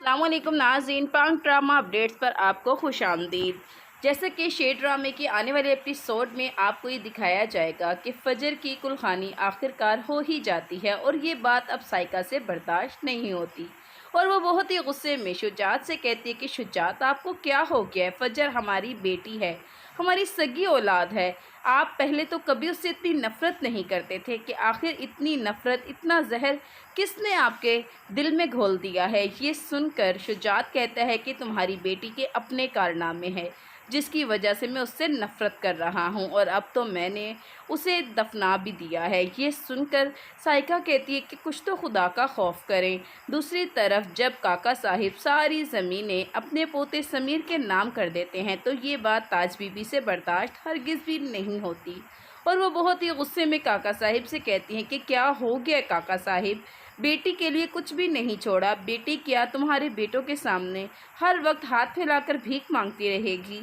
अस्सलाम वालेकुम नाज़रीन, पाक ड्रामा अपडेट्स पर आपको खुश आमदीद। जैसा कि शेर ड्रामे के आने वाले एपिसोड में आपको ये दिखाया जाएगा कि फ़जर की कुलखानी आखिरकार हो ही जाती है और ये बात अब साइका से बर्दाश्त नहीं होती और वो बहुत ही गुस्से में शुजात से कहती है कि शुजात, आपको क्या हो गया है? फ़जर हमारी बेटी है, हमारी सगी औलाद है। आप पहले तो कभी उससे इतनी नफ़रत नहीं करते थे कि आखिर इतनी नफ़रत, इतना जहर किसने आपके दिल में घोल दिया है? ये सुनकर शुजात कहता है कि तुम्हारी बेटी के अपने कारनामे हैं जिसकी वजह से मैं उससे नफ़रत कर रहा हूँ और अब तो मैंने उसे दफना भी दिया है। ये सुनकर साइका कहती है कि कुछ तो खुदा का खौफ करें। दूसरी तरफ जब काका साहिब सारी ज़मीनें अपने पोते समीर के नाम कर देते हैं तो ये बात ताज बीबी से बर्दाश्त हरगिज़ भी नहीं होती और वो बहुत ही गुस्से में काका साहिब से कहती हैं कि क्या हो गया काका साहिब, बेटी के लिए कुछ भी नहीं छोड़ा? बेटी क्या तुम्हारे बेटों के सामने हर वक्त हाथ फैलाकर भीख मांगती रहेगी?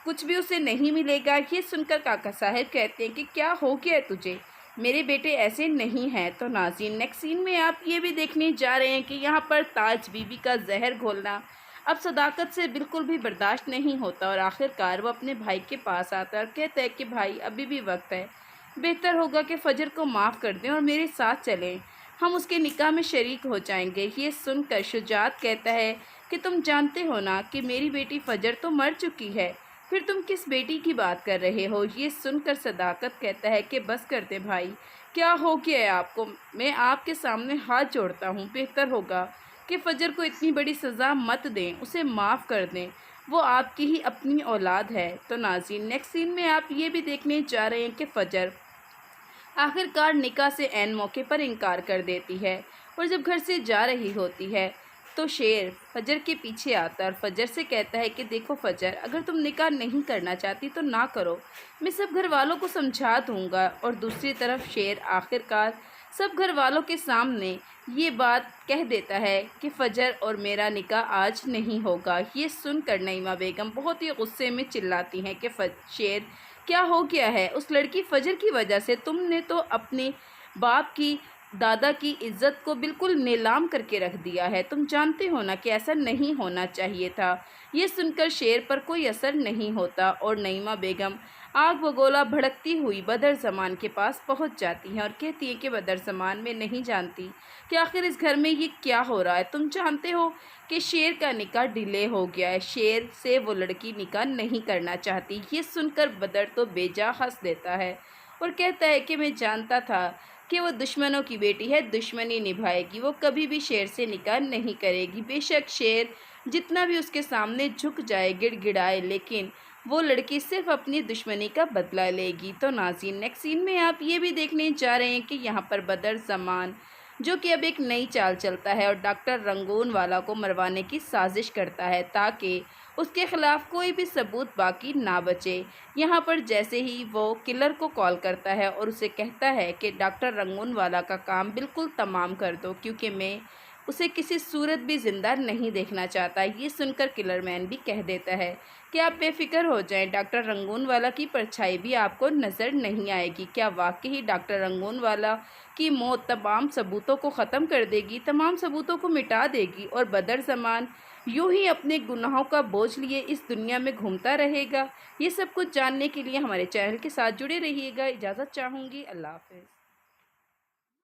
कुछ भी उसे नहीं मिलेगा? ये सुनकर काका साहब कहते हैं कि क्या हो गया तुझे, मेरे बेटे ऐसे नहीं हैं। तो नाज़रीन, नेक्स्ट सीन में आप ये भी देखने जा रहे हैं कि यहाँ पर ताज बीबी का जहर घोलना अब सदाकत से बिल्कुल भी बर्दाश्त नहीं होता और आखिरकार वो अपने भाई के पास आता है और कहता है कि भाई, अभी भी वक्त है, बेहतर होगा कि फ़जर को माफ़ कर दें और मेरे साथ चलें, हम उसके निकाह में शरीक हो जाएंगे। ये सुनकर शुजात कहता है कि तुम जानते हो ना कि मेरी बेटी फ़जर तो मर चुकी है, फिर तुम किस बेटी की बात कर रहे हो? ये सुनकर सदाकत कहता है कि बस कर दे भाई, क्या हो गया है आपको? मैं आपके सामने हाथ जोड़ता हूँ, बेहतर होगा कि फ़जर को इतनी बड़ी सज़ा मत दें, उसे माफ़ कर दें, वो आपकी ही अपनी औलाद है। तो नाज़रीन, नेक्स्ट सीन में आप ये भी देखने जा रहे हैं कि फ़जर आखिरकार निकाह से ऐन मौके पर इनकार कर देती है और जब घर से जा रही होती है तो शेर फ़जर के पीछे आता है और फ़जर से कहता है कि देखो फ़जर, अगर तुम निकाह नहीं करना चाहती तो ना करो, मैं सब घर वालों को समझा दूँगा। और दूसरी तरफ शेर आखिरकार सब घर वालों के सामने ये बात कह देता है कि फ़जर और मेरा निकाह आज नहीं होगा। ये सुनकर नईमा बेगम बहुत ही गुस्से में चिल्लाती हैं कि शेर, क्या हो गया है? उस लड़की फ़जर की वजह से तुमने तो अपने बाप की, दादा की इज़्ज़त को बिल्कुल नीलाम करके रख दिया है। तुम जानते हो ना कि ऐसा नहीं होना चाहिए था। ये सुनकर शेर पर कोई असर नहीं होता और नईमा बेगम आग बगोला भड़कती हुई बदर ज़मान के पास पहुंच जाती हैं और कहती हैं कि बदर ज़मान, मैं नहीं जानती कि आखिर इस घर में ये क्या हो रहा है। तुम जानते हो कि शेर का निकाह डिले हो गया है, शेर से वो लड़की निकाह नहीं करना चाहती। ये सुनकर बदर तो बेजा हंस देता है और कहता है कि मैं जानता था कि वो दुश्मनों की बेटी है, दुश्मनी निभाएगी, वो कभी भी शेर से निकाह नहीं करेगी। बेशक शेर जितना भी उसके सामने झुक जाए, गिड़गिड़ाए, लेकिन वो लड़की सिर्फ अपनी दुश्मनी का बदला लेगी। तो नाज़रीन, नेक्स्ट सीन में आप ये भी देखने जा रहे हैं कि यहाँ पर बदर ज़मान जो कि अब एक नई चाल चलता है और डॉक्टर रंगून वाला को मरवाने की साजिश करता है ताकि उसके ख़िलाफ़ कोई भी सबूत बाकी ना बचे। यहाँ पर जैसे ही वो किलर को कॉल करता है और उसे कहता है कि डॉक्टर रंगून वाला का काम बिल्कुल तमाम कर दो क्योंकि मैं उसे किसी सूरत भी ज़िंदा नहीं देखना चाहता। ये सुनकर किलर मैन भी कह देता है कि आप बेफिक्र हो जाएं, डॉक्टर रंगून वाला की परछाई भी आपको नज़र नहीं आएगी। क्या वाकई डॉक्टर रंगून वाला की मौत तमाम सबूतों को ख़त्म कर देगी, तमाम सबूतों को मिटा देगी और बदर ज़मान यूं ही अपने गुनाहों का बोझ लिए इस दुनिया में घूमता रहेगा? ये सब कुछ जानने के लिए हमारे चैनल के साथ जुड़े रहिएगा। इजाज़त चाहूँगी। अल्लाह हाफ़िज़।